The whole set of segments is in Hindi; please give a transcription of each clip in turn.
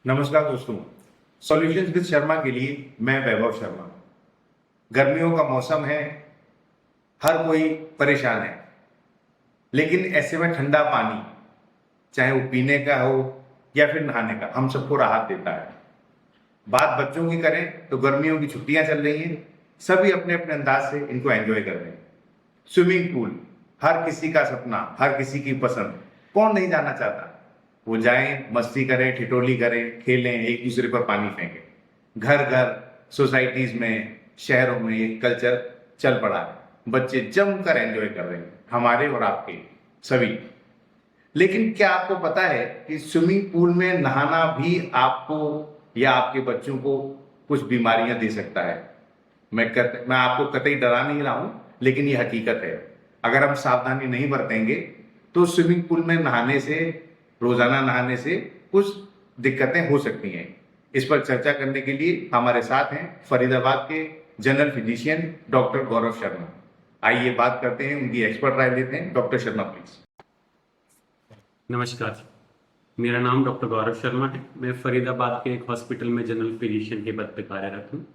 नमस्कार दोस्तों। सॉल्यूशंस विद शर्मा के लिए मैं वैभव शर्मा। गर्मियों का मौसम है, हर कोई परेशान है, लेकिन ऐसे में ठंडा पानी, चाहे वो पीने का हो या फिर नहाने का, हम सबको राहत देता है। बात बच्चों की करें तो गर्मियों की छुट्टियां चल रही हैं, सभी अपने अपने अंदाज से इनको एंजॉय कर रहे हैं। स्विमिंग पूल हर किसी का सपना, हर किसी की पसंद। कौन नहीं जाना चाहता? वो जाएं, मस्ती करें, ठिठोली करें, खेलें, एक दूसरे पर पानी फेंकें। घर घर, सोसाइटीज में, शहरों में ये कल्चर चल पड़ा है। बच्चे जमकर एंजॉय कर रहे हैं, हमारे और आपके सभी। लेकिन क्या आपको पता है कि स्विमिंग पूल में नहाना भी आपको या आपके बच्चों को कुछ बीमारियां दे सकता है? मैं आपको कतई डरा नहीं रहा हूं, लेकिन ये हकीकत है। अगर हम सावधानी नहीं बरतेंगे तो स्विमिंग पूल में नहाने से, रोजाना नहाने से कुछ दिक्कतें हो सकती हैं। इस पर चर्चा करने के लिए हमारे साथ हैं फरीदाबाद के general physician doctor Gaurav Sharma. आइए बात करते हैं, उनकी एक्सपर्ट राय लेते हैं। Doctor Sharma please. नमस्कार जी। मेरा नाम डॉक्टर गौरव शर्मा है। मैं फरीदाबाद के एक हॉस्पिटल में जनरल फिजिशियन के पद पर कार्यरत हूँ।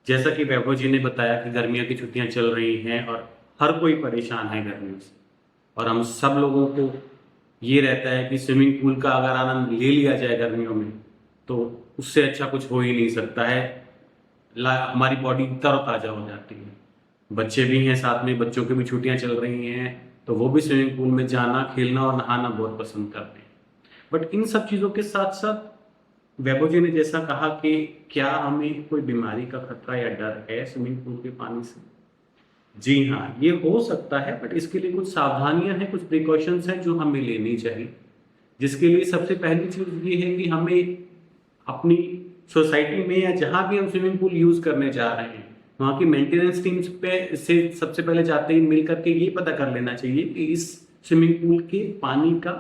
जैसा कि वैभव जी ने बताया कि गर्मियों की छुट्टियां चल रही हैं और हर कोई परेशान है गर्मियों से, और हम सब लोगों को ये रहता है कि स्विमिंग पूल का अगर आनंद ले लिया जाए गर्मियों में तो उससे अच्छा कुछ हो ही नहीं सकता है। हमारी बॉडी तरोताजा हो जाती है। बच्चे भी हैं साथ में, बच्चों की भी छुट्टियां चल रही हैं तो वो भी स्विमिंग पूल में जाना, खेलना और नहाना बहुत पसंद करते हैं। बट इन सब चीज़ों के साथ साथ वैभव जी ने जैसा कहा कि क्या हमें कोई बीमारी का खतरा या डर है स्विमिंग पूल के पानी से? जी हाँ, ये हो सकता है, बट इसके लिए कुछ सावधानियां हैं, कुछ प्रिकॉशंस हैं जो हमें लेनी चाहिए। जिसके लिए सबसे पहली चीज ये है कि हमें अपनी सोसाइटी में या जहां भी हम स्विमिंग पूल यूज करने जा रहे हैं वहां की मेंटेनेंस टीम्स पे से सबसे पहले जाते ही मिल करके ये पता कर लेना चाहिए कि इस स्विमिंग पूल के पानी का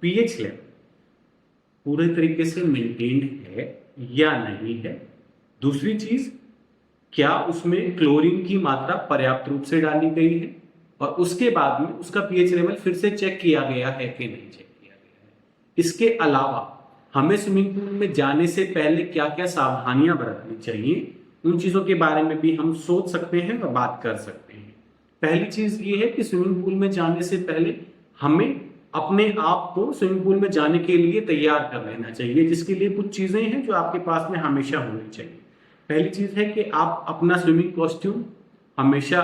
पीएच लेवल पूरे तरीके से मेंटेन्ड है या नहीं है। दूसरी चीज, क्या उसमें क्लोरीन की मात्रा पर्याप्त रूप से डाली गई है, और उसके बाद में उसका पीएच लेवल फिर से चेक किया गया है कि नहीं चेक किया गया है। इसके अलावा हमें स्विमिंग पूल में जाने से पहले क्या क्या सावधानियां बरतनी चाहिए, उन चीजों के बारे में भी हम सोच सकते हैं और बात कर सकते हैं। पहली चीज ये है कि स्विमिंग पूल में जाने से पहले हमें अपने आप को स्विमिंग पूल में जाने के लिए तैयार कर लेना चाहिए, जिसके लिए कुछ चीजें हैं जो आपके पास में हमेशा होनी चाहिए। पहली चीज है कि आप अपना स्विमिंग कॉस्ट्यूम हमेशा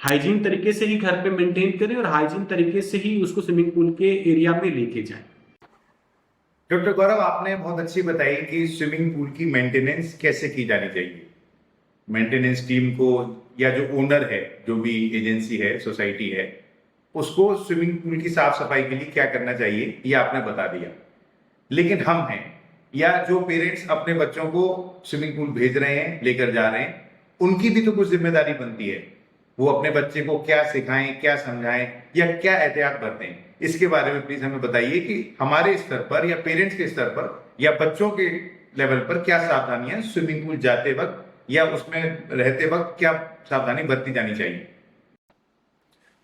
हाइजीन तरीके से ही घर पे मेंटेन करें और हाइजीन तरीके से ही उसको स्विमिंग पूल के एरिया में लेके जाएं। डॉक्टर गौरव, आपने बहुत अच्छी बताई कि स्विमिंग पूल की मेंटेनेंस कैसे की जानी चाहिए। मेंटेनेंस टीम को या जो ओनर है, जो भी एजेंसी है, सोसाइटी है, उसको स्विमिंग पूल की साफ सफाई के लिए क्या करना चाहिए ये आपने बता दिया। लेकिन हम हैं या जो पेरेंट्स अपने बच्चों को स्विमिंग पूल भेज रहे हैं, लेकर जा रहे हैं, उनकी भी तो कुछ जिम्मेदारी बनती है। वो अपने बच्चे को क्या सिखाएं, क्या समझाएं या क्या एहतियात बरतें, इसके बारे में प्लीज हमें बताइए कि हमारे स्तर पर या पेरेंट्स के स्तर पर या बच्चों के लेवल पर क्या सावधानियां स्विमिंग पूल जाते वक्त या उसमें रहते वक्त क्या सावधानी बरती जानी चाहिए।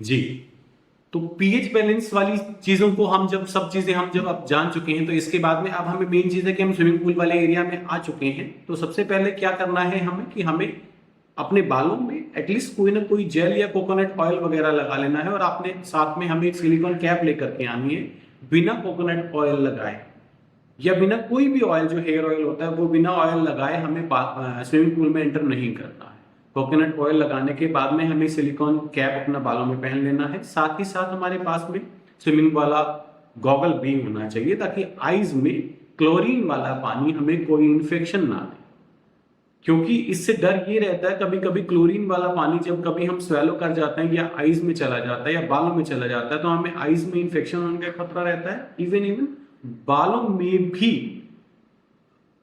जी, तो पीएच बैलेंस वाली चीजों को हम जब अब जान चुके हैं, तो इसके बाद में अब हमें मेन चीज है कि हम स्विमिंग पूल वाले एरिया में आ चुके हैं। तो सबसे पहले क्या करना है हमें कि हमें अपने बालों में एटलीस्ट कोई ना कोई जेल या कोकोनट ऑयल वगैरह लगा लेना है, और आपने साथ में हमें एक सिलिकॉन कैप लेकर के आनी है। बिना कोकोनट ऑयल लगाए या बिना कोई भी ऑयल, जो हेयर ऑयल होता है वो बिना ऑयल लगाए हमें स्विमिंग पूल में एंटर नहीं करना है। कोकोनट ऑयल लगाने के बाद में हमें सिलिकॉन कैप अपना बालों में पहन लेना है। साथ ही साथ हमारे पास में स्विमिंग वाला गॉगल भी होना चाहिए, ताकि आईज में क्लोरीन वाला पानी हमें कोई इन्फेक्शन ना दे। क्योंकि इससे डर ये रहता है, कभी कभी क्लोरीन वाला पानी जब कभी हम स्वेलो कर जाते हैं या आईज में चला जाता है या बालों में चला जाता है, तो हमें आईज में इन्फेक्शन होने का खतरा रहता है। इवन बालों में भी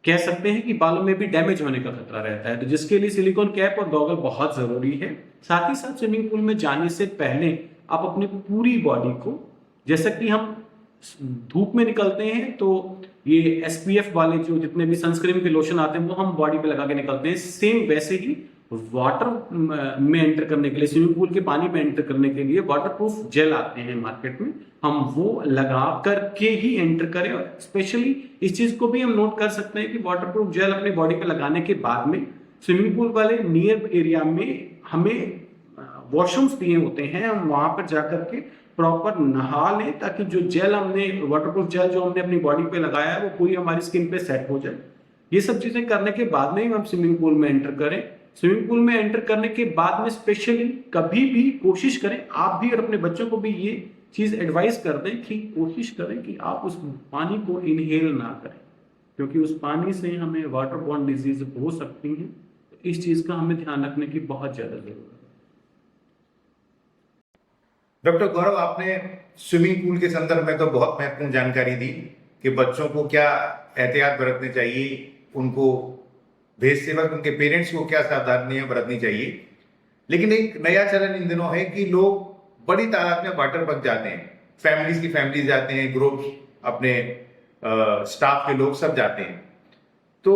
कह सकते हैं कि बालों में भी डैमेज होने का खतरा रहता है। तो जिसके लिए सिलिकॉन कैप और गॉगल बहुत जरूरी है। साथ ही साथ स्विमिंग पूल में जाने से पहले आप अपनी पूरी बॉडी को, जैसा कि हम धूप में निकलते हैं तो ये एसपीएफ वाले जो जितने भी सनस्क्रीन के लोशन आते हैं वो हम बॉडी पे लगा के निकलते हैं, सेम वैसे ही वाटर में एंटर करने के लिए, स्विमिंग पूल के पानी में एंटर करने के लिए वाटरप्रूफ जेल आते हैं मार्केट में, हम वो लगा करके ही एंटर करें। और स्पेशली इस चीज को भी हम नोट कर सकते हैं कि वाटरप्रूफ जेल अपनी बॉडी पे लगाने के बाद में स्विमिंग पूल वाले नियर एरिया में हमें वॉशरूम्स दिए होते हैं, हम वहां पर जाकर के प्रॉपर नहा लें, ताकि जो जेल हमने, वाटरप्रूफ जेल जो हमने अपनी बॉडी पे लगाया है वो पूरी हमारी स्किन पे सेट हो जाए। ये सब चीजें करने के बाद में ही हम स्विमिंग पूल में एंटर करें। स्विमिंग पूल में एंटर करने के बाद में स्पेशली कभी भी कोशिश करें, आप भी और अपने बच्चों को भी ये चीज एडवाइस कर दें कि कोशिश करें कि आप उस पानी को इनहेल ना करें, क्योंकि उस पानी से हमें वाटरबॉर्न डिजीज हो सकती हैं। तो इस चीज का हमें ध्यान रखने की बहुत ज्यादा जरूरत है। डॉक्टर गौरव, आपने स्विमिंग पूल के संदर्भ में तो बहुत महत्वपूर्ण जानकारी दी कि बच्चों को क्या एहतियात बरतने चाहिए, उनको भेज से वक्त उनके पेरेंट्स को क्या सावधानियां बरतनी चाहिए। लेकिन एक नया चलन इन दिनों है कि लोग बड़ी तादाद में वाटर पार्क जाते हैं, फैमिलीज की फैमिलीज जाते हैं, ग्रुप अपने स्टाफ के लोग सब जाते हैं, तो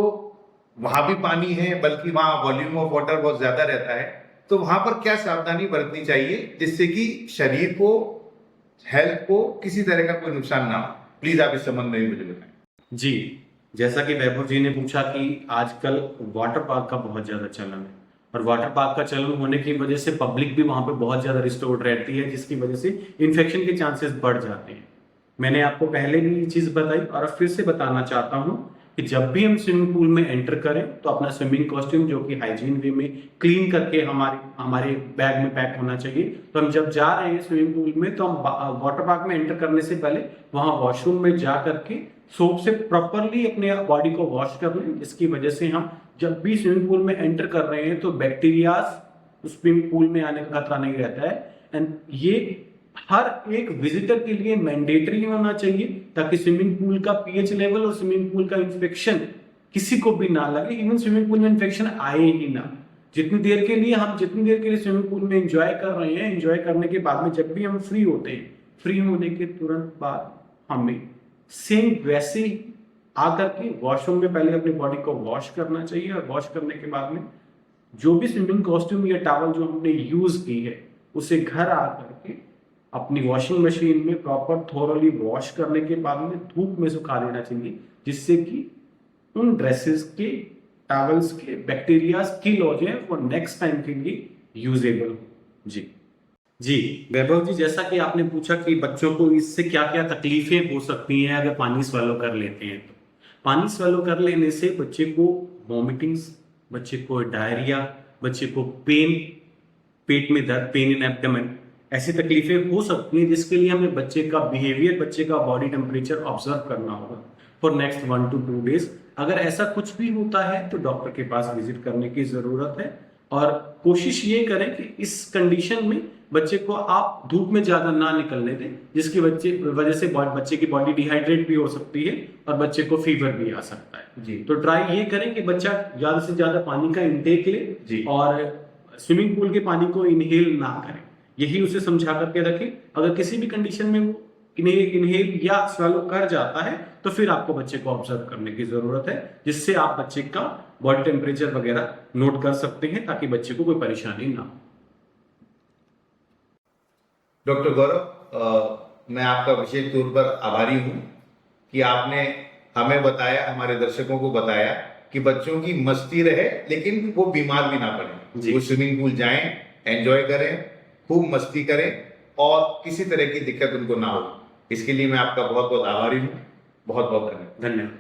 वहां भी पानी है, बल्कि वहां वॉल्यूम ऑफ वाटर बहुत ज्यादा रहता है। तो वहां पर क्या सावधानी बरतनी चाहिए जिससे कि शरीर को, हेल्थ को किसी तरह का कोई नुकसान ना हो? प्लीज आप इस संबंध में भी मुझे बताएं। जी, जैसा कि वैभव जी ने पूछा कि आजकल वाटर पार्क का बहुत ज्यादा चलन है, और वाटर पार्क का चलन होने की वजह से पब्लिक भी वहां पे बहुत ज्यादा रिस्टोर्ड रहती है, जिसकी वजह से इन्फेक्शन के चांसेस बढ़ जाते हैं। मैंने आपको पहले भी ये चीज बताई और अब फिर से बताना चाहता हूं कि जब भी हम स्विमिंग पूल में एंटर करें तो अपना स्विमिंग कॉस्ट्यूम जो कि हाइजीन वे में क्लीन करके हमारे बैग में पैक होना चाहिए। तो हम जब जा रहे हैं स्विमिंग पूल में, तो हम वाटर पार्क में एंटर करने से पहले वहां वॉशरूम में जा करके सोप से प्रॉपरली अपने बॉडी को वॉश कर लें, जिसकी वजह से हम जब भी स्विमिंग पूल में एंटर कर रहे हैं तो बैक्टीरियाज स्विमिंग पूल में आने का खतरा नहीं रहता है। एंड ये हर एक विजिटर के लिए मैंडेटरी होना चाहिए, ताकि स्विमिंग पूल का पीएच लेवल और स्विमिंग पूल का इन्फेक्शन किसी को भी ना लगे, इवन स्विमिंग पूल में इन्फेक्शन आए ही ना। जितनी देर के लिए स्विमिंग पूल में एंजॉय कर रहे हैं, एंजॉय करने के बाद में जब भी हम फ्री होते हैं, फ्री होने के तुरंत बाद हमें सेम वैसे ही आकर के वॉशरूम में पहले अपनी बॉडी को वॉश करना चाहिए, और वॉश करने के बाद में जो भी स्विमिंग कॉस्ट्यूम या टॉवल जो हमने यूज की है उसे घर आकर के अपनी वॉशिंग मशीन में प्रॉपर थोरली वॉश करने के बाद में धूप में सुखा देना चाहिए, जिससे कि उन ड्रेसेस के, टॉवल्स के बैक्टीरियाज किल हो जाए और नेक्स्ट टाइम के लिए यूजेबल हो। जी वैभव जी, जैसा कि आपने पूछा कि बच्चों को इससे क्या क्या तकलीफें हो सकती हैं अगर पानी स्वेलो कर लेते हैं। तो पानी स्वेलो कर लेने से बच्चे को वॉमिटिंग्स, बच्चे को डायरिया, बच्चे को पेन, पेट में दर्द, पेन इन एब्डोमेन, ऐसी तकलीफें हो सकती हैं, जिसके लिए हमें बच्चे का बिहेवियर, बच्चे का बॉडी टेम्परेचर ऑब्जर्व करना होगा फॉर नेक्स्ट 1 to 2 days। अगर ऐसा कुछ भी होता है तो डॉक्टर के पास विजिट करने की जरूरत है, और कोशिश ये करें कि इस कंडीशन में बच्चे को आप धूप में ज्यादा ना निकलने दें, जिसकी वजह से बच्चे की बॉडी डिहाइड्रेट भी हो सकती है और बच्चे को फीवर भी आ सकता है। जी। तो ट्राई ये करें कि बच्चा ज्यादा से ज्यादा पानी का इंटेक ले जी। और स्विमिंग पूल के पानी को इनहेल ना करें, यही उसे समझा करके रखें। अगर किसी भी कंडीशन में वो इनहेल या स्वेलो कर जाता है तो फिर आपको बच्चे को ऑब्जर्व करने की जरूरत है, जिससे आप बच्चे का बॉडी टेम्परेचर वगैरह नोट कर सकते हैं, ताकि बच्चे को कोई परेशानी ना हो। डॉक्टर गौरव, मैं आपका विशेष तौर पर आभारी हूं कि आपने हमें बताया, हमारे दर्शकों को बताया कि बच्चों की मस्ती रहे लेकिन वो बीमार भी ना पड़े। वो स्विमिंग पूल जाएं, एंजॉय करें, खूब मस्ती करें और किसी तरह की दिक्कत उनको ना हो। इसके लिए मैं आपका बहुत बहुत आभारी हूँ। बहुत बहुत धन्यवाद।